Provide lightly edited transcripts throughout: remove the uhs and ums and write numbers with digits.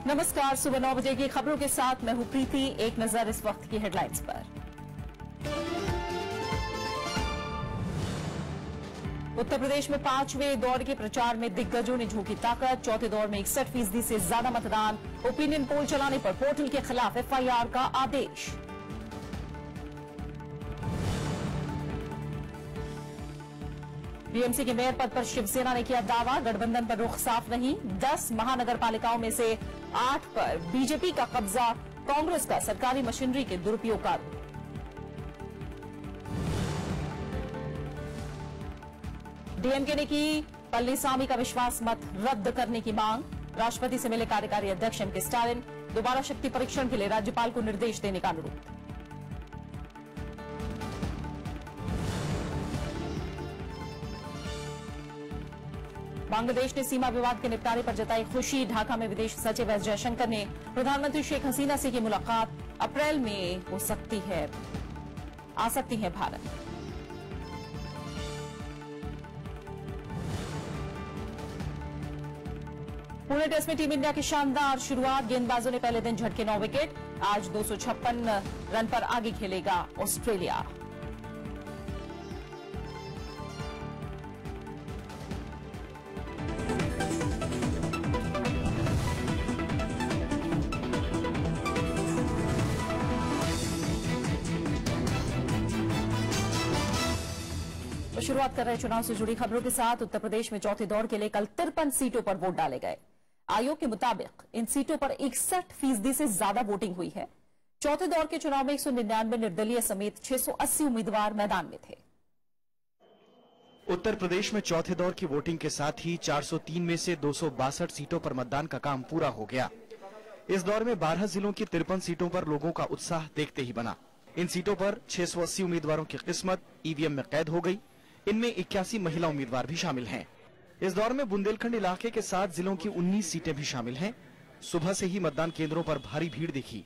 नमस्कार, सुबह 9 बजे की खबरों के साथ मैं हूं प्रीति। एक नजर इस वक्त की हेडलाइंस पर। उत्तर प्रदेश में 5वें दौर के प्रचार में दिग्गजों ने झोंकी ताकत। चौथे दौर में 61% से ज्यादा मतदान। ओपिनियन पोल चलाने पर पोर्टल के खिलाफ FIR का आदेश। BMC के मेयर पद पर शिवसेना ने किया दावा, गठबंधन पर रुख साफ नहीं। 10 महानगर पालिकाओं में से 8 पर बीजेपी का कब्जा, कांग्रेस का सरकारी मशीनरी के दुरुपयोग का आरोप। डीएमके ने की पलनीसामी का विश्वास मत रद्द करने की मांग। राष्ट्रपति से मिले कार्यकारी अध्यक्ष एम के स्टालिन। दोबारा शक्ति परीक्षण के लिए राज्यपाल को निर्देश देने का अनुरोध। बांग्लादेश ने सीमा विवाद के निपटारे पर जताई खुशी। ढाका में विदेश सचिव एस जयशंकर ने प्रधानमंत्री शेख हसीना से की मुलाकात। अप्रैल में आ सकती है भारत। पुणे टेस्ट में टीम इंडिया की शानदार शुरुआत। गेंदबाजों ने पहले दिन झटके 9 विकेट। आज 256 रन पर आगे खेलेगा ऑस्ट्रेलिया। शुरुआत कर रहे चुनाव से जुड़ी खबरों के साथ। उत्तर प्रदेश में चौथे दौर के लिए कल 53 सीटों पर वोट डाले गए। आयोग के मुताबिक इन सीटों पर 61% से ज्यादा वोटिंग हुई है। चौथे दौर के चुनाव में 199 निर्दलीय समेत 680 उम्मीदवार मैदान में थे। उत्तर प्रदेश में चौथे दौर की वोटिंग के साथ ही 403 में से 262 सीटों पर मतदान का काम पूरा हो गया। इस दौर में 12 जिलों की 53 सीटों पर लोगों का उत्साह देखते ही बना। इन सीटों पर 680 उम्मीदवारों की किस्मत ईवीएम में कैद हो गई। इनमें 81 महिला उम्मीदवार भी शामिल हैं। इस दौर में बुंदेलखंड इलाके के 7 जिलों की 19 सीटें भी शामिल हैं। सुबह से ही मतदान केंद्रों पर भारी भीड़ दिखी।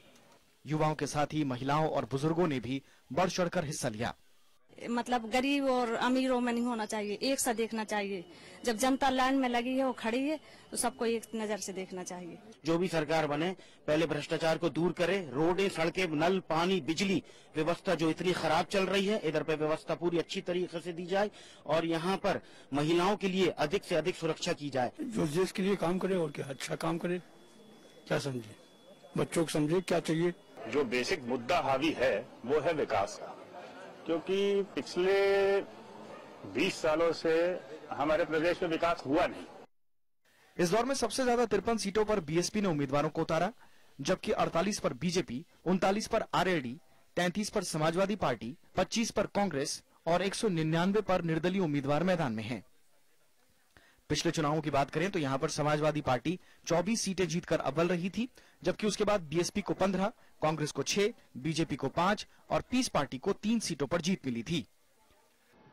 युवाओं के साथ ही महिलाओं और बुजुर्गों ने भी बढ़ चढ़कर हिस्सा लिया। मतलब गरीब और अमीरों में नहीं होना चाहिए, एक सा देखना चाहिए। जब जनता लाइन में लगी है, वो खड़ी है, तो सबको एक नजर से देखना चाहिए। जो भी सरकार बने पहले भ्रष्टाचार को दूर करे। रोडें, सड़कें, नल, पानी, बिजली व्यवस्था जो इतनी खराब चल रही है, इधर पे व्यवस्था पूरी अच्छी तरीके से दी जाए और यहाँ पर महिलाओं के लिए अधिक से अधिक सुरक्षा की जाए। जो देश के लिए काम करे और क्या अच्छा काम करे, क्या समझे, बच्चों को समझे क्या चाहिए। जो बेसिक मुद्दा हावी है वो है विकास का, क्योंकि पिछले 20 सालों से हमारे प्रदेश में विकास हुआ नहीं। इस दौर में सबसे ज्यादा 53 सीटों पर बीएसपी ने उम्मीदवारों को उतारा, जबकि 48 पर बीजेपी, 39 पर आरएलडी, 33 पर समाजवादी पार्टी, 25 पर कांग्रेस और 199 पर निर्दलीय उम्मीदवार मैदान में हैं। पिछले चुनावों की बात करें तो यहां पर समाजवादी पार्टी 24 सीटें जीतकर अव्वल रही थी, जबकि उसके बाद बीएसपी को 15, कांग्रेस को 6, बीजेपी को 5 और पीस पार्टी को 3 सीटों पर जीत मिली थी।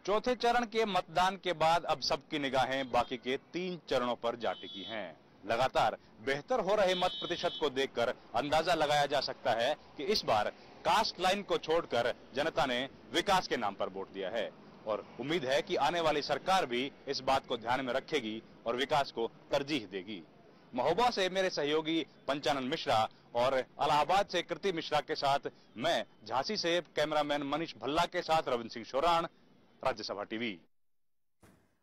चौथे चरण के मतदान के बाद अब सबकी निगाहें बाकी के 3 चरणों पर जा टिकी हैं। लगातार बेहतर हो रहे मत प्रतिशत को देखकर अंदाजा लगाया जा सकता है कि इस बार कास्ट लाइन को छोड़कर जनता ने विकास के नाम पर वोट दिया है और उम्मीद है कि आने वाली सरकार भी इस बात को ध्यान में रखेगी और विकास को तरजीह देगी। महोबा से मेरे सहयोगी पंचानन मिश्रा और इलाहाबाद से कृति मिश्रा के साथ मैं झांसी से कैमरामैन मनीष भल्ला के साथ रविंद्र सिंह शोराण, राज्यसभा टीवी।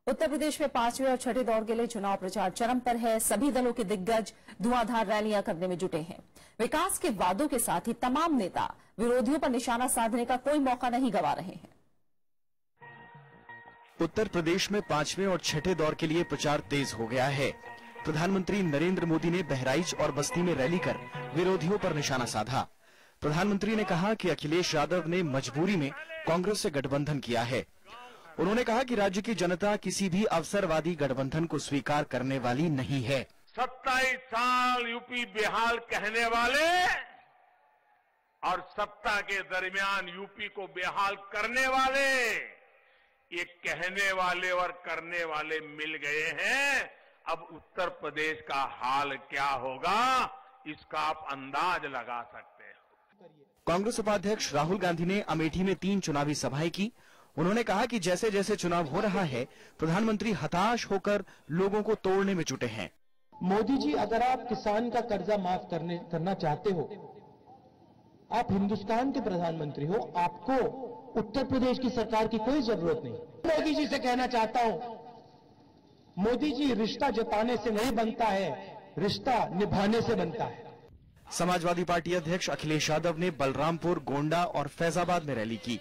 उत्तर प्रदेश में 5वें और छठे दौर के लिए चुनाव प्रचार चरम पर है। सभी दलों के दिग्गज धुआंधार रैलियां करने में जुटे हैं। विकास के वादों के साथ ही तमाम नेता विरोधियों पर निशाना साधने का कोई मौका नहीं गंवा रहे हैं। उत्तर प्रदेश में 5वें और छठे दौर के लिए प्रचार तेज हो गया है। प्रधानमंत्री नरेंद्र मोदी ने बहराइच और बस्ती में रैली कर विरोधियों पर निशाना साधा। प्रधानमंत्री ने कहा कि अखिलेश यादव ने मजबूरी में कांग्रेस से गठबंधन किया है। उन्होंने कहा कि राज्य की जनता किसी भी अवसरवादी गठबंधन को स्वीकार करने वाली नहीं है। 27 साल यूपी बेहाल कहने वाले और सत्ता के दरमियान यूपी को बेहाल करने वाले, ये कहने वाले और करने वाले मिल गए हैं। अब उत्तर प्रदेश का हाल क्या होगा इसका आप अंदाज लगा सकते हैं। कांग्रेस उपाध्यक्ष राहुल गांधी ने अमेठी में 3 चुनावी सभाएं की। उन्होंने कहा कि जैसे जैसे चुनाव हो रहा है, प्रधानमंत्री हताश होकर लोगों को तोड़ने में जुटे हैं। मोदी जी, अगर आप किसान का कर्जा माफ करना चाहते हो, आप हिंदुस्तान के प्रधानमंत्री हो, आपको उत्तर प्रदेश की सरकार की कोई जरूरत नहीं। मोदी जी से कहना चाहता हूं, मोदी जी, रिश्ता जताने से नहीं बनता है, रिश्ता निभाने से बनता है। समाजवादी पार्टी अध्यक्ष अखिलेश यादव ने बलरामपुर, गोंडा और फैजाबाद में रैली की।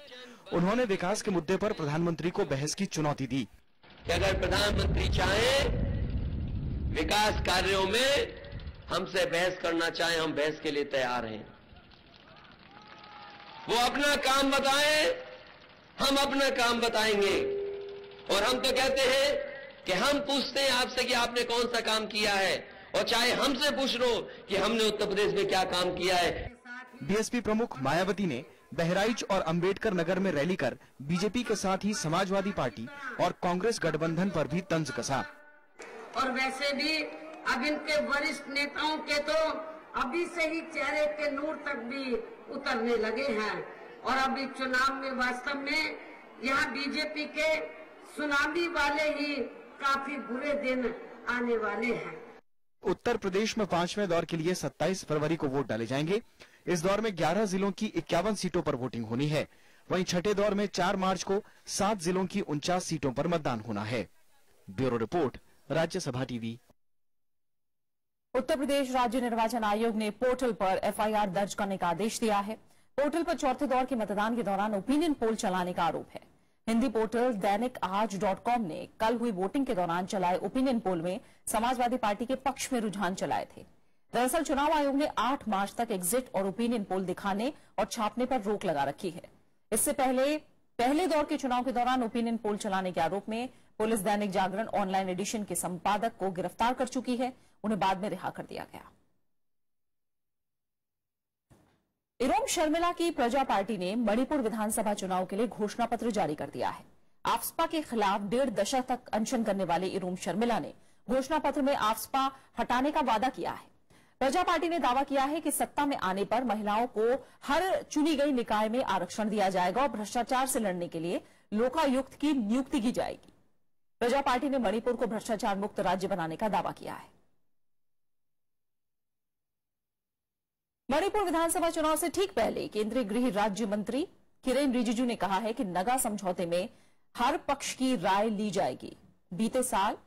उन्होंने विकास के मुद्दे पर प्रधानमंत्री को बहस की चुनौती दी कि अगर प्रधानमंत्री चाहे विकास कार्यों में हमसे बहस करना चाहे, हम बहस के लिए तैयार हैं। वो अपना काम बताएं, हम अपना काम बताएंगे। और हम तो कहते हैं कि हम पूछते हैं आपसे कि आपने कौन सा काम किया है, और चाहे हमसे पूछ लो कि हमने उत्तर प्रदेश में क्या काम किया है। बीएसपी प्रमुख मायावती ने बहराइच और अंबेडकर नगर में रैली कर बीजेपी के साथ ही समाजवादी पार्टी और कांग्रेस गठबंधन पर भी तंज कसा। और वैसे भी अब इनके वरिष्ठ नेताओं के तो अभी से ही चेहरे के नूर तक भी उतरने लगे हैं, और अभी चुनाव में वास्तव में यहाँ बीजेपी के सुनामी वाले ही काफी बुरे दिन आने वाले हैं। उत्तर प्रदेश में 5वें दौर के लिए 27 फरवरी को वोट डाले जाएंगे। इस दौर में 11 जिलों की 51 सीटों पर वोटिंग होनी है। वहीं छठे दौर में 4 मार्च को 7 जिलों की 49 सीटों पर मतदान होना है। Bureau report, Rajya Sabha TV. Uttar Pradesh राज्य निर्वाचन आयोग ने पोर्टल पर एफआईआर दर्ज करने का आदेश दिया है। पोर्टल पर चौथे दौर के मतदान के दौरान ओपिनियन पोल चलाने का आरोप है। हिंदी पोर्टल दैनिक आज.com ने कल हुई वोटिंग के दौरान चलाए ओपिनियन पोल में समाजवादी पार्टी के पक्ष में रुझान चलाए थे। दरअसल चुनाव आयोग ने 8 मार्च तक एग्जिट और ओपिनियन पोल दिखाने और छापने पर रोक लगा रखी है। इससे पहले दौर के चुनाव के दौरान ओपिनियन पोल चलाने के आरोप में police Dainik Jagran online addition के संपादक को गिरफ्तार कर चुकी है। उन्हें बाद में रिहा कर दिया गया। इरोम शर्मिला की प्रजा पार्टी ने मणिपुर विधानसभा चुनाव के लिए घोषणा पत्र जारी कर दिया है। आफ्सपा के खिलाफ 1.5 दशक तक अनशन करने वाले इरोम शर्मिला ने घोषणा पत्र में आफ्सपा हटाने का वादा किया है। प्रजा पार्टी ने दावा किया है कि सत्ता में आने पर महिलाओं को हर चुनी गई निकाय में आरक्षण दिया जाएगा और भ्रष्टाचार से लड़ने के लिए लोकायुक्त की नियुक्ति की जाएगी। प्रजा पार्टी ने मणिपुर को भ्रष्टाचार मुक्त राज्य बनाने का दावा किया है। मणिपुर विधानसभा चुनाव से ठीक पहले केंद्रीय गृह राज्य मंत्री किरेन रिजिजू ने कहा है कि नगा समझौते में हर पक्ष की राय ली जाएगी। बीते साल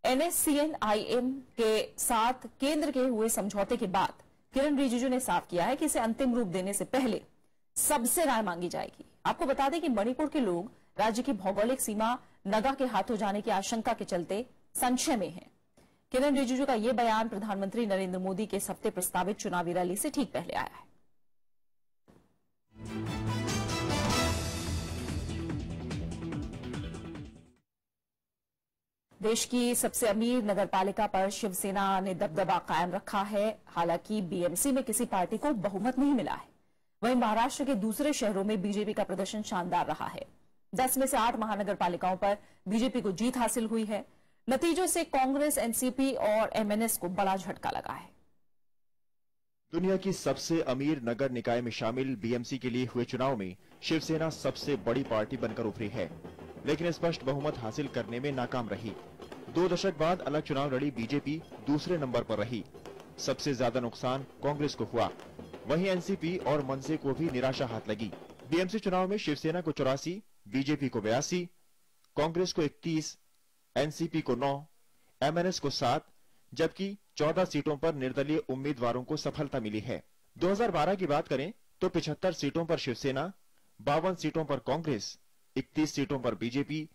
NSCN-IM के साथ केंद्र के हुए समझौते के बाद किरेन रिजिजू ने साफ किया है कि इसे अंतिम रूप देने से पहले सबसे राय मांगी जाएगी। आपको बता दें कि मणिपुर के लोग राज्य की भौगोलिक सीमा नगा के हाथों जाने की आशंका के चलते संशय में हैं। किरेन रिजिजू का यह बयान प्रधानमंत्री नरेंद्र मोदी के इस हफ्ते प्रस्तावित चुनावी रैली से ठीक पहले आया है। देश की सबसे अमीर नगरपालिका पर शिवसेना ने दबदबा कायम रखा है। हालांकि बीएमसी में किसी पार्टी को बहुमत नहीं मिला है। वहीं महाराष्ट्र के दूसरे शहरों में बीजेपी का प्रदर्शन शानदार रहा है। 10 में से 8 महानगरपालिकाओं पर बीजेपी को जीत हासिल हुई है। नतीजों से कांग्रेस, एनसीपी और एमएनएस को बड़ा झटका लगा है। दुनिया की सबसे अमीर नगर निकाय में शामिल बीएमसी के लिए हुए चुनाव में शिवसेना सबसे बड़ी पार्टी बनकर उभरी है, लेकिन स्पष्ट बहुमत हासिल करने में नाकाम रही। 2 दशक बाद अलग चुनाव लड़ी बीजेपी दूसरे नंबर पर रही। सबसे ज्यादा नुकसान कांग्रेस को हुआ। वहीं एनसीपी और मनसे को भी निराशा हाथ लगी। बीएमसी चुनाव में शिवसेना को 84, बीजेपी को 82, कांग्रेस को 31, एनसीपी को 9, एमएनएस को 7, जबकि 14 सीटों पर निर्दलीय उम्मीदवारों को सफलता मिली है। 2012 की बात करें तो 75 सीटों पर शिवसेना, 52 सीटों पर कांग्रेस, 31 सीटों पर बीजेपी,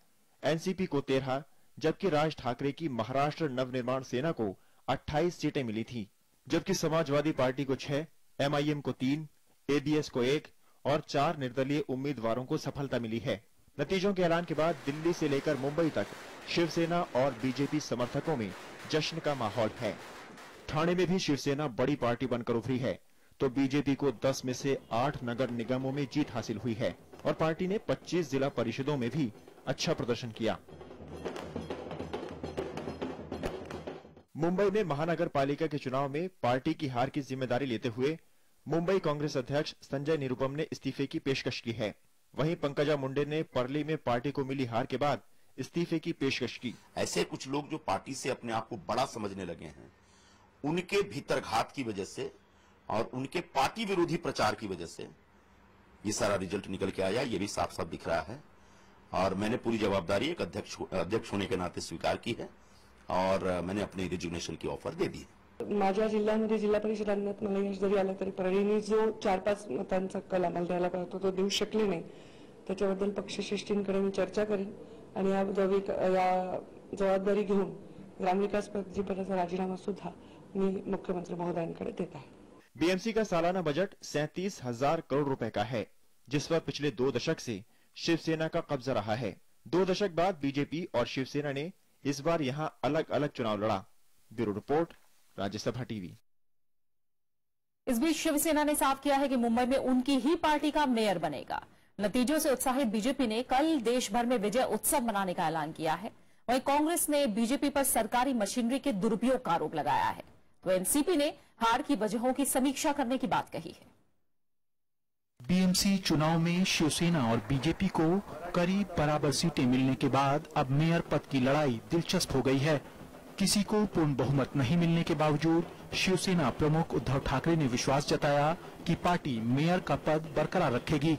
एनसीपी को 13, जबकि राज ठाकरे की महाराष्ट्र नवनिर्माण सेना को 28 सीटें मिली थी। जबकि समाजवादी पार्टी को 6, एमआईएम को 3, एबीएस को 1 और 4 निर्दलीय उम्मीदवारों को सफलता मिली है। नतीजों के ऐलान के बाद दिल्ली से लेकर मुंबई तक शिवसेना और बीजेपी समर्थकों में जश्न का माहौल है। ठाणे में भी शिवसेना बड़ी पार्टी बनकर उभरी है, तो बीजेपी को 10 में से 8 नगर निगमों में जीत हासिल हुई है और पार्टी ने 25 जिला परिषदों में भी अच्छा प्रदर्शन किया। मुंबई में महानगर पालिका के चुनाव में पार्टी की हार की जिम्मेदारी लेते हुए मुंबई कांग्रेस अध्यक्ष संजय निरुपम ने इस्तीफे की पेशकश की है। वहीं पंकजा मुंडे ने परली में पार्टी को मिली हार के बाद इस्तीफे की पेशकश की। ऐसे कुछ लोग जो पार्टी से अपने आप को बड़ा समझने लगे हैं, उनके भीतरघात की वजह से और उनके पार्टी विरोधी प्रचार की वजह से ये सारा रिजल्ट निकल के आया, ये भी साफ साफ दिख रहा है। और मैंने पूरी जवाबदारी एक अध्यक्ष होने के नाते स्वीकार की है और मैंने अपनी रिजिग्नेशन की ऑफर दे दी है। माझ्या जिल्ह्यामध्ये जिल्हा परिषदांत मला यश जरी आलं तरी परळीने जो 4-5 मतांचा कल आम्हाला द्यायला पाहिजे तो देऊ शकले नाही, त्याच्याबद्दल पक्षश्रेष्ठींकडे मी चर्चा करेन आणि या जबाबदारी घेऊन ग्रामविकास पदाचा राजीनामा सुद्धा मी मुख्यमंत्री महोदयांकडे देत आहे। बीएमसी का सालाना बजट 37,000 करोड़ रुपए का है, जिस पर पिछले 2 दशक से शिवसेना का कब्जा रहा है। 2 दशक बाद बीजेपी और शिवसेना ने इस बार यहां अलग अलग चुनाव लड़ा। Bureau report, Rajya Sabha TV. इस बीच शिवसेना ने साफ किया है कि मुंबई में उनकी ही पार्टी का मेयर बनेगा। नतीजों से उत्साहित बीजेपी ने कल देश भर में विजय उत्सव मनाने का ऐलान किया है। वहीं कांग्रेस ने बीजेपी पर सरकारी मशीनरी के दुरुपयोग का आरोप लगाया है, तो एनसीपी ने हार की वजहों की समीक्षा करने की बात कही है। बीएमसी चुनाव में शिवसेना और बीजेपी को करीब बराबर सीटें मिलने के बाद अब मेयर पद की लड़ाई दिलचस्प हो गई है। किसी को पूर्ण बहुमत नहीं मिलने के बावजूद शिवसेना प्रमुख उद्धव ठाकरे ने विश्वास जताया कि पार्टी मेयर का पद बरकरार रखेगी।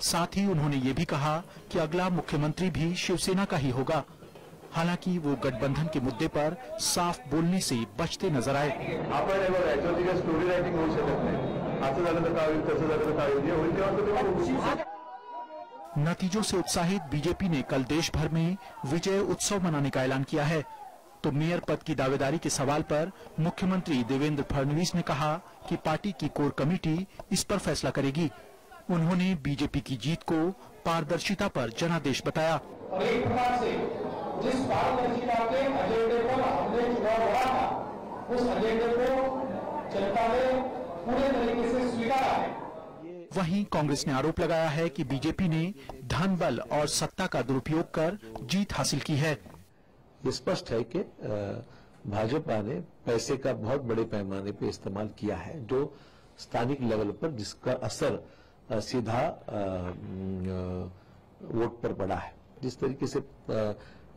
साथ ही उन्होंने ये भी कहा कि अगला मुख्यमंत्री भी शिवसेना का ही होगा। हालांकि वो गठबंधन के मुद्दे पर साफ बोलने से बचते नजर आए। नतीजों से उत्साहित बीजेपी ने कल देश भर में विजय उत्सव मनाने का ऐलान किया है, तो मेयर पद की दावेदारी के सवाल पर मुख्यमंत्री देवेंद्र फडणवीस ने कहा कि पार्टी की कोर कमेटी इस पर फैसला करेगी। उन्होंने बीजेपी की जीत को पारदर्शिता पर जनादेश बताया। और एक प्रकार से जिस पारदर्शिता के एजेंडे पर हमने चुनाव लड़ा था, उस एजेंडे को जनता ने पूरे तरीके से स्वीकारा है। वहीं कांग्रेस ने आरोप लगाया है कि बीजेपी ने धन बल और सत्ता का दुरुपयोग कर जीत हासिल की है। ये स्पष्ट है कि भाजपा ने पैसे का बहुत बड़े पैमाने पे इस्तेमाल किया है, जो स्थानिक लेवल पर जिसका असर सीधा वोट पर पड़ा है। जिस तरीके से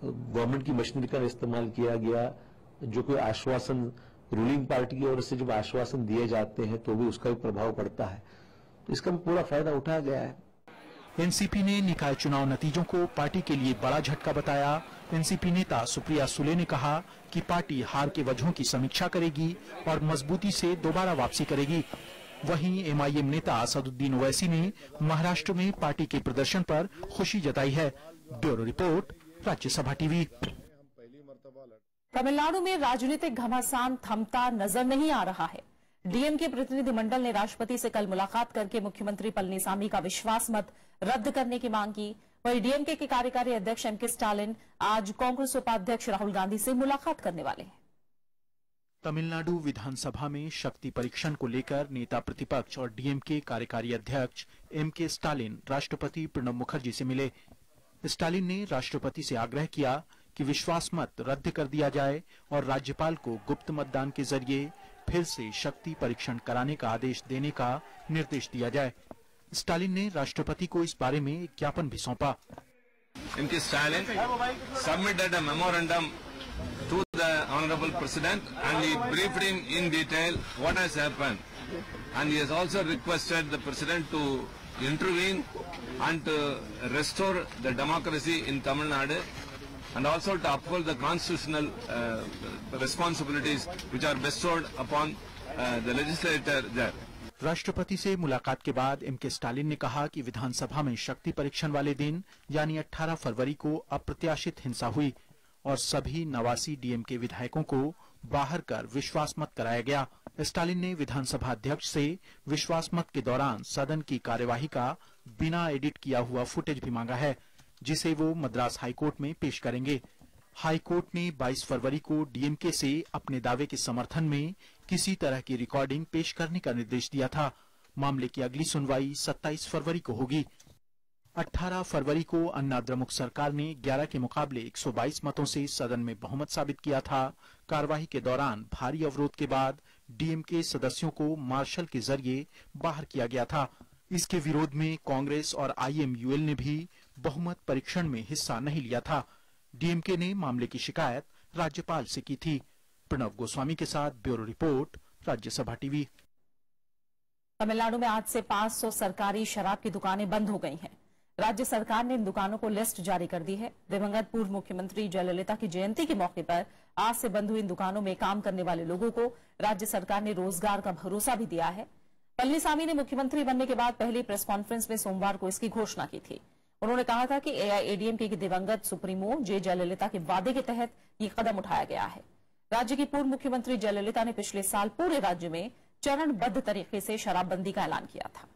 गवर्नमेंट की मशीनरी का इस्तेमाल किया गया, जो कोई आश्वासन रूलिंग पार्टी की ओर से जब आश्वासन दिए जाते हैं तो भी उसका भी प्रभाव पड़ता है, तो इसका पूरा फायदा उठाया गया है। एनसीपी ने निकाय चुनाव नतीजों को पार्टी के लिए बड़ा झटका बताया। एनसीपी नेता सुप्रिया सुले ने कहा कि पार्टी हार के वजहों की समीक्षा करेगी और मजबूती से दोबारा वापसी करेगी। वहीं एमआईएम नेता असदुद्दीन ओवैसी ने महाराष्ट्र में पार्टी के प्रदर्शन पर खुशी जताई है। Bureau report, Rajya Sabha TV. Tamil Nadu में राजनीतिक घमासान थमता नजर नहीं आ रहा है। डीएमके प्रतिनिधिमंडल ने राष्ट्रपति से कल मुलाकात करके मुख्यमंत्री पलनीसामी का विश्वास मत रद्द करने की मांग की। वहीं डीएमके के कार्यकारी अध्यक्ष एमके स्टालिन आज कांग्रेस उपाध्यक्ष राहुल गांधी से मुलाकात करने वाले हैं। तमिलनाडु विधानसभा में शक्ति परीक्षण को लेकर नेता प्रतिपक्ष और डीएमके कार्यकारी अध्यक्ष एमके स्टालिन राष्ट्रपति प्रणब मुखर्जी से मिले। स्टालिन ने राष्ट्रपति से आग्रह किया कि विश्वास मत रद्द कर दिया जाए और राज्यपाल को गुप्त मतदान के जरिए फिर से शक्ति परीक्षण कराने का आदेश देने का निर्देश दिया जाए। स्टालिन ने राष्ट्रपति को इस बारे में एक ज्ञापन भी सौंपा। MK Stalin submitted a memorandum to the Honorable President and he briefed him in detail what has happened, and he has also requested the President to intervene and to restore the democracy in Tamil Nadu and also to uphold the constitutional responsibilities which are bestowed upon the legislator there. राष्ट्रपति से मुलाकात के बाद MK Stalin ने कहा कि विधानसभा में शक्ति परीक्षण वाले दिन यानी 18 फरवरी को अप्रत्याशित हिंसा हुई और सभी 89 डीएमके विधायकों को बाहर कर विश्वास मत कराया गया। स्टालिन ने विधानसभा अध्यक्ष से विश्वास मत के दौरान सदन की कार्यवाही का बिना एडिट किया हुआ फुटेज भी मांगा है, जिसे वो मद्रास हाईकोर्ट में पेश करेंगे। हाईकोर्ट ने 22 फरवरी को डीएमके से अपने दावे के समर्थन में किसी तरह की रिकॉर्डिंग पेश करने का निर्देश दिया था। मामले की अगली सुनवाई 27 फरवरी को होगी। 18 फरवरी को अन्ना द्रमुक सरकार ने 11 के मुकाबले 122 मतों से सदन में बहुमत साबित किया था। कार्यवाही के दौरान भारी अवरोध के बाद डीएमके सदस्यों को मार्शल के जरिए बाहर किया गया था। इसके विरोध में कांग्रेस और आईएमयूएल ने भी बहुमत परीक्षण में हिस्सा नहीं लिया था। डीएमके ने मामले की शिकायत राज्यपाल से की थी। प्रणव गोस्वामी के साथ bureau report, Rajya Sabha TV. Tamil Nadu में आज से 500 सरकारी शराब की दुकानें बंद हो गई हैं। राज्य सरकार ने इन दुकानों को लिस्ट जारी कर दी है। दिवंगत पूर्व मुख्यमंत्री जयललिता की जयंती के मौके पर आज से बंद हुई इन दुकानों में काम करने वाले लोगों को राज्य सरकार ने रोजगार का भरोसा भी दिया है। पलनीसामी ने मुख्यमंत्री बनने के बाद पहली प्रेस कॉन्फ्रेंस में सोमवार को इसकी घोषणा की थी। उन्होंने कहा था कि एआईएडीएमके की दिवंगत सुप्रीमो जे जयललिता के वादे के तहत ये कदम उठाया गया है। राज्य की पूर्व मुख्यमंत्री जयललिता ने पिछले साल पूरे राज्य में चरणबद्ध तरीके से शराबबंदी का ऐलान किया था।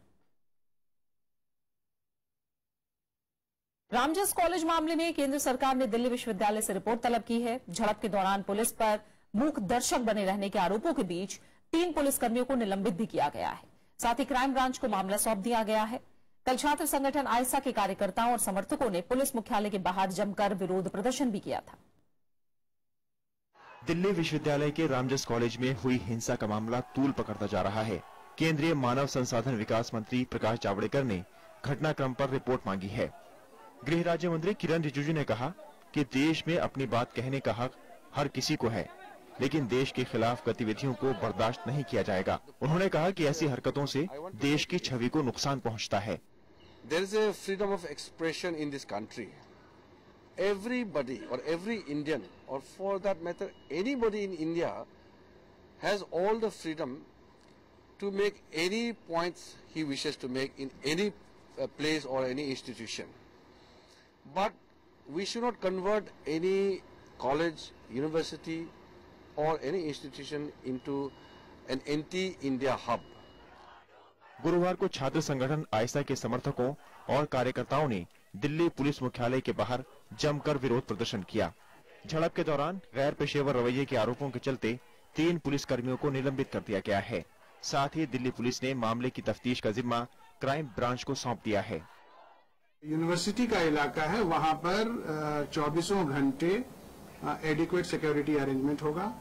रामजस कॉलेज मामले में केंद्र सरकार ने दिल्ली विश्वविद्यालय से रिपोर्ट तलब की है। झड़प के दौरान पुलिस पर मूक दर्शक बने रहने के आरोपों के बीच 3 पुलिसकर्मियों को निलंबित भी किया गया है। साथ ही क्राइम ब्रांच को मामला सौंप दिया गया है। कल छात्र संगठन आयसा के कार्यकर्ताओं और समर्थकों ने पुलिस मुख्यालय के बाहर जमकर विरोध प्रदर्शन भी किया था। दिल्ली विश्वविद्यालय के रामजस कॉलेज में हुई हिंसा का मामला तूल पकड़ता जा रहा है। केंद्रीय मानव संसाधन विकास मंत्री प्रकाश जावड़ेकर ने घटनाक्रम पर रिपोर्ट मांगी है। गृह राज्य मंत्री किरण रिजिजू ने कहा कि देश में अपनी बात कहने का हक हर किसी को है, लेकिन देश के खिलाफ गतिविधियों को बर्दाश्त नहीं किया जाएगा। उन्होंने कहा कि ऐसी हरकतों से देश की छवि को नुकसान पहुंचता है। There is a freedom of expression in this country. Everybody or every Indian, or for that matter anybody in India, has all the freedom to make any points he wishes to make in any place or any institution. But we should not convert any college, university or any institution into an anti-India hub. गुरुवार को छात्र संगठन आयसा के समर्थकों और कार्यकर्ताओं ने Delhi police मुख्यालय के बाहर जमकर विरोध प्रदर्शन किया। झड़प के दौरान गैर पेशेवर रवैये के आरोपों के चलते 3 पुलिसकर्मियों को निलंबित कर दिया गया है। साथ ही दिल्ली पुलिस ने मामले की तफ्तीश का जिम्मा क्राइम ब्रांच को सौंप दिया है। यूनिवर्सिटी का इलाका है, वहां पर 24 घंटे एडिक्वेट सिक्योरिटी अरेंजमेंट होगा।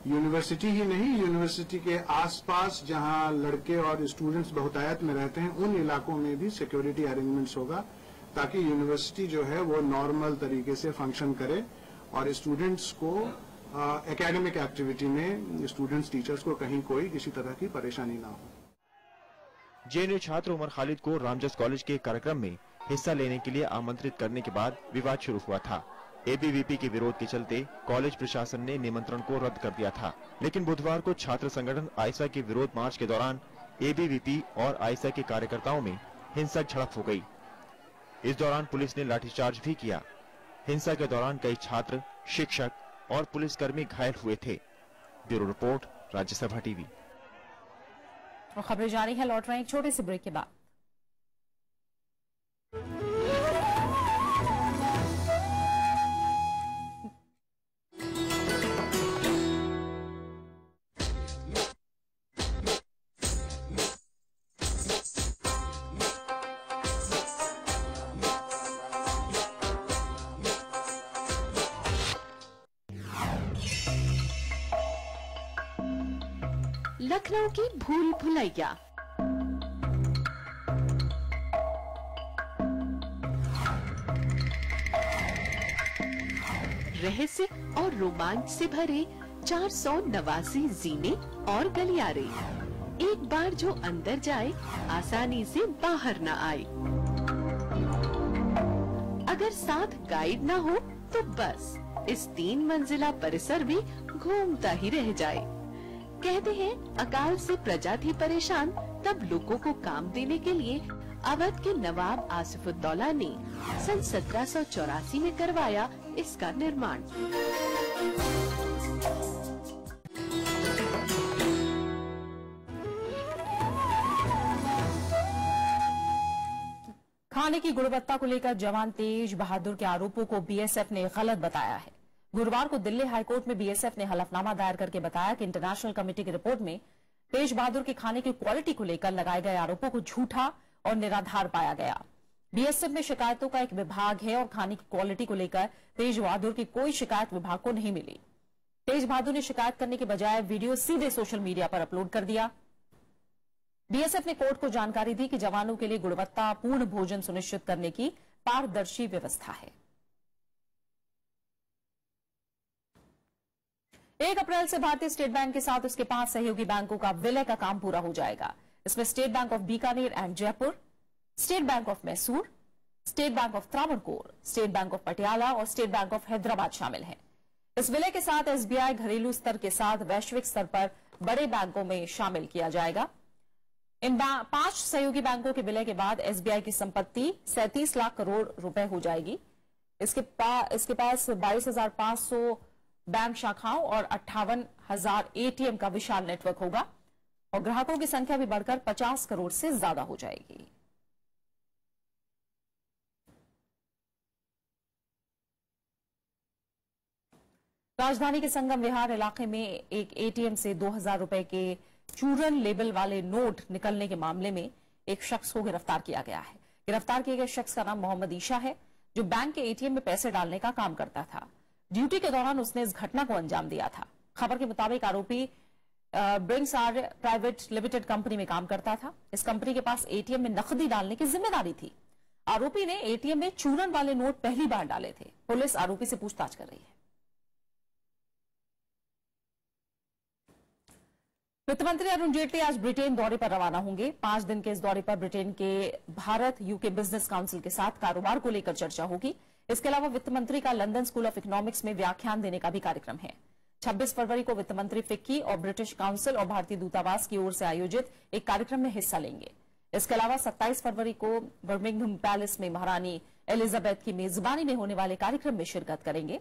यूनिवर्सिटी ही नहीं, यूनिवर्सिटी के आसपास जहां लड़के और स्टूडेंट्स बहुतायत में रहते हैं उन इलाकों में भी सिक्योरिटी अरेंजमेंट्स होगा, ताकि यूनिवर्सिटी जो है वो नॉर्मल तरीके से फंक्शन करे और स्टूडेंट्स को एकेडमिक एक्टिविटी में स्टूडेंट्स टीचर्स को कहीं कोई किसी तरह की परेशानी ना हो। जेएनयू छात्र उमर खालिद को रामजस कॉलेज के कार्यक्रम में हिस्सा लेने के लिए आमंत्रित करने के बाद विवाद शुरू हुआ था। एबीवीपी के विरोध के चलते कॉलेज प्रशासन ने निमंत्रण को रद्द कर दिया था, लेकिन बुधवार को छात्र संगठन आयसा के विरोध मार्च के दौरान एबीवीपी और आयसा के कार्यकर्ताओं में हिंसक झड़प हो गई। इस दौरान पुलिस ने लाठीचार्ज भी किया। हिंसा के दौरान कई छात्र, शिक्षक और पुलिसकर्मी घायल हुए थे। Bureau report, Rajya Sabha TV. और खबरें जारी है, लौट रहे हैं एक छोटे से ब्रेक के बाद। लखनऊ की भूल भुलैया। रहस्य और रोमांच से भरे 489 जीने और गलियारे। एक बार जो अंदर जाए आसानी से बाहर न आए। अगर साथ गाइड न हो तो बस इस 3 मंजिला परिसर भी घूमता ही रह जाए। कहते हैं अकाल से प्रजा थी परेशान, तब लोगों को काम देने के लिए अवध के नवाब आसिफुद्दौला ने सन 1784 में करवाया इसका निर्माण। खाने की गुणवत्ता को लेकर जवान तेज बहादुर के आरोपों को बीएसएफ ने गलत बताया है। गुरुवार को दिल्ली हाईकोर्ट में बीएसएफ ने हलफनामा दायर करके बताया कि इंटरनेशनल कमेटी की रिपोर्ट में तेज बहादुर के खाने की क्वालिटी को लेकर लगाए गए आरोपों को झूठा और निराधार पाया गया। बीएसएफ में शिकायतों का एक विभाग है और खाने की क्वालिटी को लेकर तेज बहादुर की कोई शिकायत विभाग को नहीं मिली। तेज बहादुर ने शिकायत करने के बजाय वीडियो सीधे सोशल मीडिया पर अपलोड कर दिया। बीएसएफ ने कोर्ट को जानकारी दी कि जवानों के लिए गुणवत्तापूर्ण भोजन सुनिश्चित करने की पारदर्शी व्यवस्था है। 1 अप्रैल से भारतीय स्टेट बैंक के साथ उसके 5 सहयोगी बैंकों का विलय का काम पूरा हो जाएगा। इसमें state bank of Bikaner and Jaipur, state bank of Mysore, state bank of Travancore, state bank of Patiala और स्टेट बैंक ऑफ हैदराबाद शामिल हैं। इस विलय के साथ एसबीआई घरेलू स्तर के साथ वैश्विक स्तर पर बड़े बैंकों में शामिल किया जाएगा। इन 5 सहयोगी बैंकों के विलय के बाद एसबीआई की संपत्ति 37 लाख करोड़ रुपए हो जाएगी। इसके पास 22,500 बैंक शाखाओं और 58,000 एटीएम का विशाल नेटवर्क होगा और ग्राहकों की संख्या भी बढ़कर 50 करोड़ से ज्यादा हो जाएगी। राजधानी के संगम विहार इलाके में एक एटीएम से 2,000 रुपए के चूरन लेबल वाले नोट निकलने के मामले में एक शख्स को गिरफ्तार किया गया है। गिरफ्तार किए गए शख्स का नाम मोहम्मद ईशा है, जो बैंक के एटीएम में पैसे डालने का काम करता था। ड्यूटी के दौरान उसने इस घटना को अंजाम दिया था। खबर के मुताबिक आरोपी Brinks R private limited company में काम करता था। इस कंपनी के पास एटीएम में नकदी डालने की जिम्मेदारी थी। आरोपी ने एटीएम में चूरन वाले नोट पहली बार डाले थे। पुलिस आरोपी से पूछताछ कर रही है। वित्त मंत्री अरुण जेटली आज ब्रिटेन दौरे पर रवाना होंगे। 5 दिन के इस दौरे पर ब्रिटेन के भारत यूके बिजनेस काउंसिल के साथ कारोबार को लेकर चर्चा होगी। इसके अलावा वित्त मंत्री का लंदन स्कूल ऑफ इकोनॉमिक्स में व्याख्यान देने का भी कार्यक्रम है। 26 फरवरी को वित्त मंत्री फिक्की और ब्रिटिश काउंसिल और भारतीय दूतावास की ओर से आयोजित एक कार्यक्रम में हिस्सा लेंगे। इसके अलावा 27 फरवरी को बर्मिंघम पैलेस में महारानी एलिजाबेथ की मेजबानी में होने वाले कार्यक्रम में शिरकत करेंगे।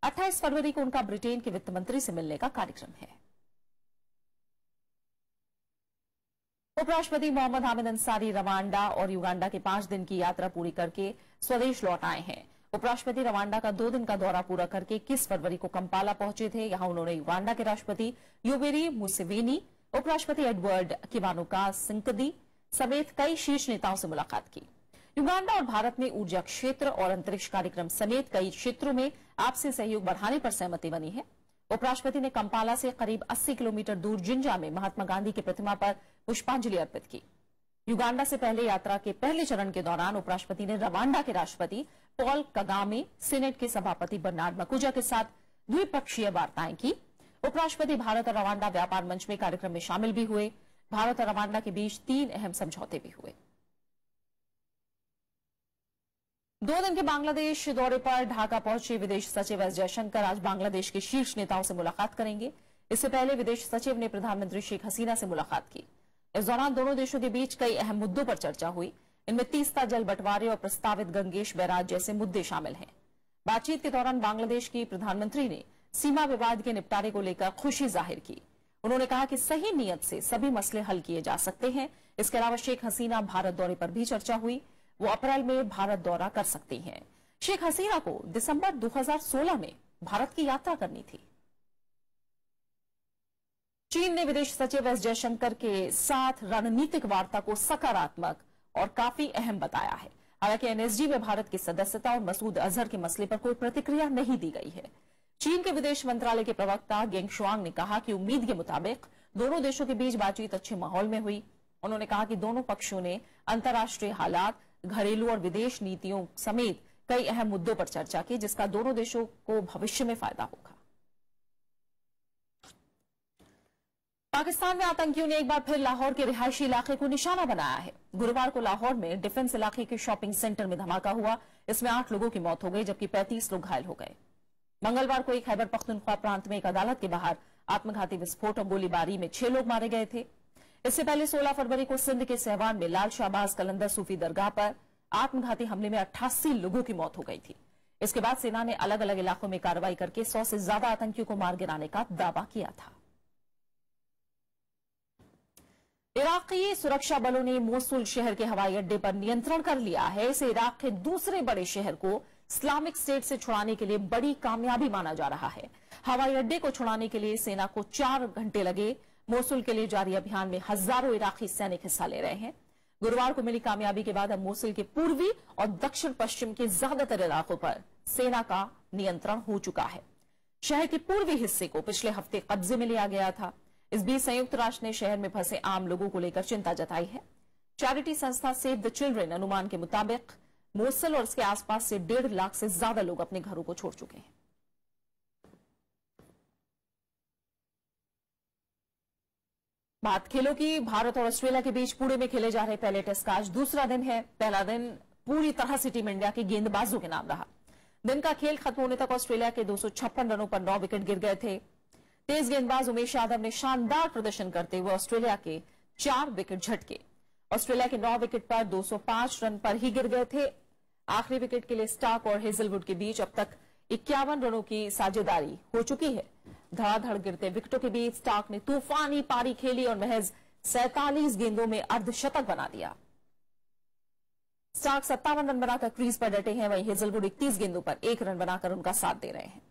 28 फरवरी को उनका ब्रिटेन के वित्त मंत्री से मिलने का कार्यक्रम है। उपराष्ट्रपति मोहम्मद हामिद अंसारी रवांडा और युगांडा के 5 दिन की यात्रा पूरी करके स्वदेश लौट आए हैं। उपराष्ट्रपति रवांडा का 2 दिन का दौरा पूरा करके 21 फरवरी को कंपाला पहुंचे थे। यहां उन्होंने युगांडा के राष्ट्रपति योवेरी मुसेवेनी, उपराष्ट्रपति एडवर्ड किवानुका सिंकदी समेत कई शीर्ष नेताओं से मुलाकात की। युगांडा और भारत में ऊर्जा क्षेत्र और अंतरिक्ष कार्यक्रम समेत कई क्षेत्रों में आपसी सहयोग बढ़ाने पर सहमति बनी है। उपराष्ट्रपति ने कंपाला से करीब 80 किलोमीटर दूर जिंजा में महात्मा गांधी की प्रतिमा पर पुष्पांजलि अर्पित की। युगांडा से पहले यात्रा के पहले चरण के दौरान उपराष्ट्रपति ने रवांडा के राष्ट्रपति पॉल कगामे, सीनेट के सभापति बर्नार्ड मकुजा के साथ द्विपक्षीय वार्ताएं की। उपराष्ट्रपति भारत और रवांडा व्यापार मंच में कार्यक्रम में शामिल भी हुए। भारत और रवांडा के बीच 3 अहम समझौते भी हुए। 2 दिन के बांग्लादेश दौरे पर ढाका पहुंचे विदेश सचिव एस जयशंकर आज बांग्लादेश के शीर्ष नेताओं से मुलाकात करेंगे। इससे पहले विदेश सचिव ने प्रधानमंत्री शेख हसीना से मुलाकात की। इस दौरान दोनों देशों के बीच कई अहम मुद्दों पर चर्चा हुई। इनमें तीस्ता जल बंटवारे और प्रस्तावित गंगेश बैराज जैसे मुद्दे शामिल हैं। बातचीत के दौरान बांग्लादेश की प्रधानमंत्री ने सीमा विवाद के निपटारे को लेकर खुशी जाहिर की। उन्होंने कहा कि सही नीयत से सभी मसले हल किए जा सकते हैं। इसके अलावा शेख हसीना भारत दौरे पर भी चर्चा हुई। वो अप्रैल में भारत दौरा कर सकती हैं। शेख हसीना को दिसंबर 2016 में भारत की यात्रा करनी थी। चीन ने विदेश सचिव एस जयशंकर के साथ रणनीतिक वार्ता को सकारात्मक और काफी अहम बताया है। हालांकि एनएसजी में भारत की सदस्यता और मसूद अजहर के मसले पर कोई प्रतिक्रिया नहीं दी गई है। चीन के विदेश मंत्रालय के प्रवक्ता गेंग शुआंग ने कहा कि उम्मीद के मुताबिक दोनों देशों के बीच बातचीत अच्छे माहौल में हुई। उन्होंने कहा कि दोनों पक्षों ने अंतर्राष्ट्रीय हालात, घरेलू और विदेश नीतियों समेत कई अहम मुद्दों पर चर्चा की, जिसका दोनों देशों को भविष्य में फायदा होगा। पाकिस्तान में आतंकियों ने एक बार फिर लाहौर के रिहायशी इलाके को निशाना बनाया है। गुरुवार को लाहौर में डिफेंस इलाके के शॉपिंग सेंटर में धमाका हुआ। इसमें 8 लोगों की मौत हो गई, जबकि 35 लोग घायल हो गए। मंगलवार को एक खैबर पख्तूनख्वा प्रांत में एक अदालत के बाहर आत्मघाती विस्फोट और गोलीबारी में 6 लोग मारे गए थे। इससे पहले 16 फरवरी को सिंध के सहवान में लाल शाहबाज कलंदर सूफी दरगाह पर आत्मघाती हमले में 88 लोगों की मौत हो गई थी। इसके बाद सेना ने अलग अलग इलाकों में कार्रवाई करके 100 से ज्यादा आतंकियों को मार गिराने का दावा किया था। इराकी सुरक्षा बलों ने मोसुल शहर के हवाई अड्डे पर नियंत्रण कर लिया है। इसे इराक के दूसरे बड़े शहर को इस्लामिक स्टेट से छुड़ाने के लिए बड़ी कामयाबी माना जा रहा है। हवाई अड्डे को छुड़ाने के लिए सेना को 4 घंटे लगे। मोसुल के लिए जारी अभियान में हजारों इराकी सैनिक हिस्सा ले रहे हैं। गुरुवार को मिली कामयाबी के बाद अब मोसुल के पूर्वी और दक्षिण पश्चिम के ज्यादातर इलाकों पर सेना का नियंत्रण हो चुका है। शहर के पूर्वी हिस्से को पिछले हफ्ते कब्जे में लिया गया था। इस बीच संयुक्त राष्ट्र ने शहर में फंसे आम लोगों को लेकर चिंता जताई है। चैरिटी संस्था सेव द चिल्ड्रन अनुमान के मुताबिक मोसुल और इसके आसपास से 1.5 लाख से ज्यादा लोग अपने घरों को छोड़ चुके हैं। बात खेलों की। भारत और ऑस्ट्रेलिया के बीच पुणे में खेले जा रहे पहले टेस्ट का आज दूसरा दिन है। पहला दिन पूरी तरह से टीम इंडिया के गेंदबाजों के नाम रहा। दिन का खेल खत्म होने तक ऑस्ट्रेलिया के 256 रनों पर 9 विकेट गिर गए थे। तेज गेंदबाज उमेश यादव ने शानदार प्रदर्शन करते हुए ऑस्ट्रेलिया के 4 विकेट झटके। ऑस्ट्रेलिया के 9 विकेट पर 205 रन पर ही गिर गए थे। आखिरी विकेट के लिए स्टार्क और हेजलवुड के बीच अब तक 51 रनों की साझेदारी हो चुकी है। धड़ाधड़ गिरते विकेटों के बीच स्टार्क ने तूफानी पारी खेली और महज 47 गेंदों में अर्धशतक बना दिया। स्टार्क 57 रन बनाकर क्रीज पर डटे हैं, वहीं हेजलवुड 31 गेंदों पर 1 रन बनाकर उनका साथ दे रहे हैं।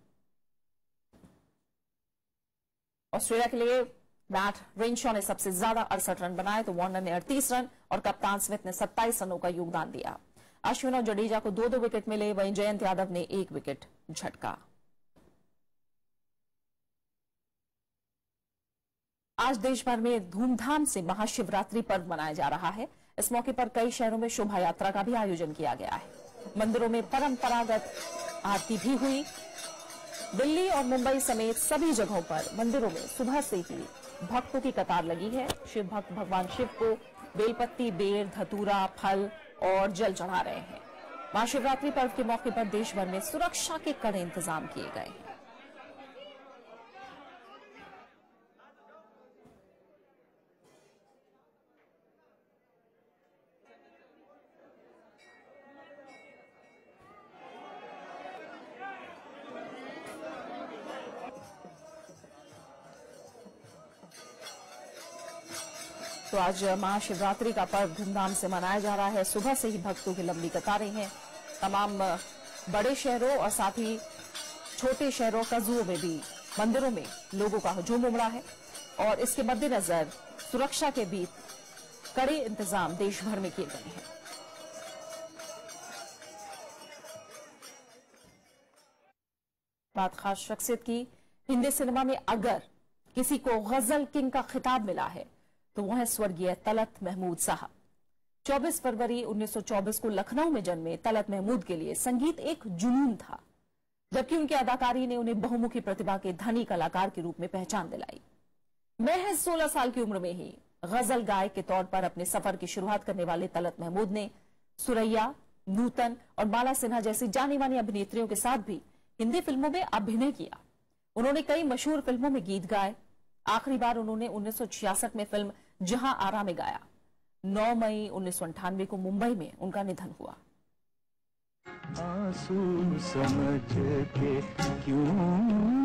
ऑस्ट्रेलिया के लिए मैट रेनशॉ ने सबसे ज्यादा 68 रन बनाए तो वार्नर ने 38 रन और कप्तान स्मिथ ने 27 रनों का योगदान दिया। अश्विन और जडेजा को 2-2 विकेट मिले, वहीं जयंत यादव ने 1 विकेट झटका। आज देश भर में धूमधाम से महाशिवरात्रि पर्व मनाया जा रहा है। इस मौके पर कई शहरों में शोभा यात्रा का भी आयोजन किया गया है। मंदिरों में परंपरागत आरती भी हुई। दिल्ली और मुंबई समेत सभी जगहों पर मंदिरों में सुबह से ही भक्तों की कतार लगी है। शिव भक्त भगवान शिव को बेलपत्ती, बेर, धतूरा, फल और जल चढ़ा रहे हैं। महाशिवरात्रि पर्व के मौके पर देश भर में सुरक्षा के कड़े इंतजाम किए गए हैं। तो आज महाशिवरात्रि का पर्व धूमधाम से मनाया जा रहा है। सुबह से ही भक्तों की लंबी कतारें हैं। तमाम बड़े शहरों और साथ ही छोटे शहरों, कस्बों में भी मंदिरों में लोगों का हुजूम उमड़ा है और इसके मद्देनजर सुरक्षा के भी कड़े इंतजाम देश भर में किए गए हैं। बात खास शख्सियत की। हिंदी सिनेमा में अगर किसी को गजल किंग का खिताब मिला है तो वह है स्वर्गीय तलत महमूद साहब। 24 फरवरी 1924 को लखनऊ में जन्मे तलत महमूद के लिए संगीत एक जुनून था, जबकि उनकी अदाकारी ने उन्हें बहुमुखी प्रतिभा के धनी कलाकार के रूप में पहचान दिलाई। महज 16 साल की उम्र में ही गजल गायक के तौर पर अपने सफर की शुरुआत करने वाले तलत महमूद ने सुरैया, नूतन और माला सिन्हा जैसी जानी मानी अभिनेत्रियों के साथ भी हिंदी फिल्मों में अभिनय किया। उन्होंने कई मशहूर फिल्मों में गीत गाए। आखिरी बार उन्होंने 1966 में फिल्म जहां आरा में गाया। 9 मई 1998 को मुंबई में उनका निधन हुआ। आंसू समझ के क्यों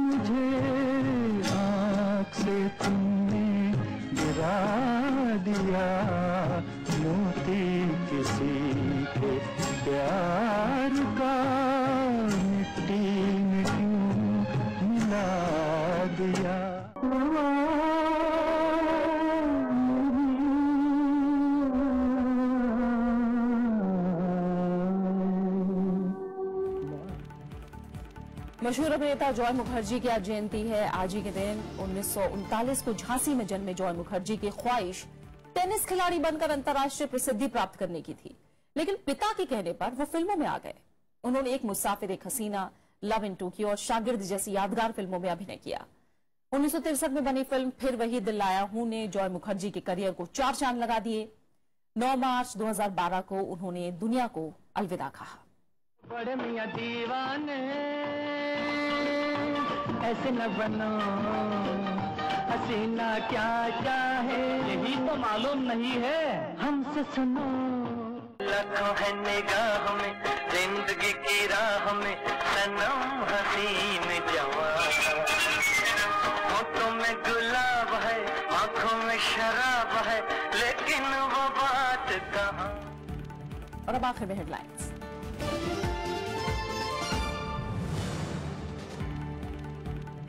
मुझे आँख से तुमने गिरा दिया, मोती किसी के प्यार का मिट्टी में क्यों मिला दिया। मशहूर अभिनेता जॉय मुखर्जी की आज जयंती है। आज ही के दिन 1939 को झांसी में जन्मे जॉय मुखर्जी की ख्वाहिश टेनिस खिलाड़ी बनकर अंतर्राष्ट्रीय प्रसिद्धि प्राप्त करने की थी, लेकिन पिता के कहने पर वो फिल्मों में आ गए। उन्होंने एक मुसाफिर, एक हसीना, लव इन टोक्यो और शागिर्द जैसी यादगार फिल्मों में अभिनय किया। 1963 में बनी फिल्म फिर वही दिल लाया हूं ने जॉय मुखर्जी के करियर को 4 चांद लगा दिए। 9 मार्च 2012 को उन्होंने दुनिया को अलविदा कहा। बड़े मियां दीवाने ऐसे न बनो, हसीना क्या चाहे यही तो मालूम नहीं है, हमसे सुनो। लखों है निगाह में जिंदगी की राह में सनम हसीन जवान, होठों में गुलाब है, आंखों में शराब है, लेकिन वो बात कहाँ। और अब आखिर में हेडलाइंस।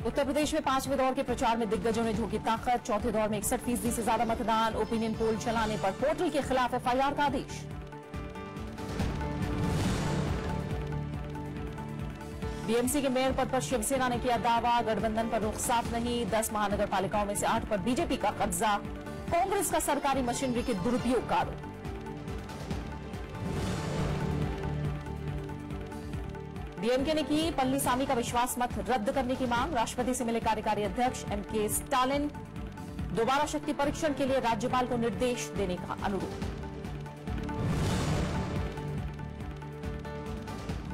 उत्तर प्रदेश में 5वें दौर के प्रचार में दिग्गजों ने झोंकी ताकत। चौथे दौर में 61% से ज्यादा मतदान। ओपिनियन पोल चलाने पर पोर्टल के खिलाफ एफआईआर का आदेश। बीएमसी के मेयर पद पर शिवसेना ने किया दावा। गठबंधन पर रुख साफ नहीं। 10 महानगर पालिकाओं में से 8 पर बीजेपी का कब्जा। कांग्रेस का सरकारी मशीनरी के दुरुपयोग का आरोप। डीएमके ने की पल्लीसामी का विश्वास मत रद्द करने की मांग। राष्ट्रपति से मिले कार्यकारी अध्यक्ष एमके स्टालिन। दोबारा शक्ति परीक्षण के लिए राज्यपाल को निर्देश देने का अनुरोध।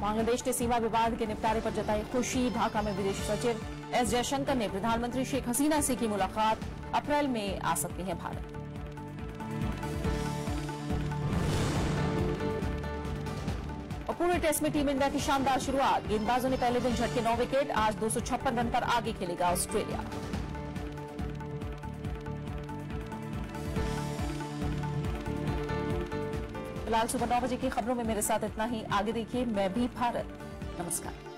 बांग्लादेश ने सीमा विवाद के निपटारे पर जताई खुशी। ढाका में विदेश सचिव एस जयशंकर ने प्रधानमंत्री शेख हसीना से की मुलाकात। अप्रैल में आ सकती है भारत। और पूरे टेस्ट में टीम इंडिया की शानदार शुरुआत। गेंदबाजों ने पहले दिन झटके 9 विकेट। आज 256 रन पर आगे खेलेगा ऑस्ट्रेलिया। फिलहाल सुबह 9 बजे की खबरों में मेरे साथ इतना ही। आगे देखिए मैं भी भारत। नमस्कार।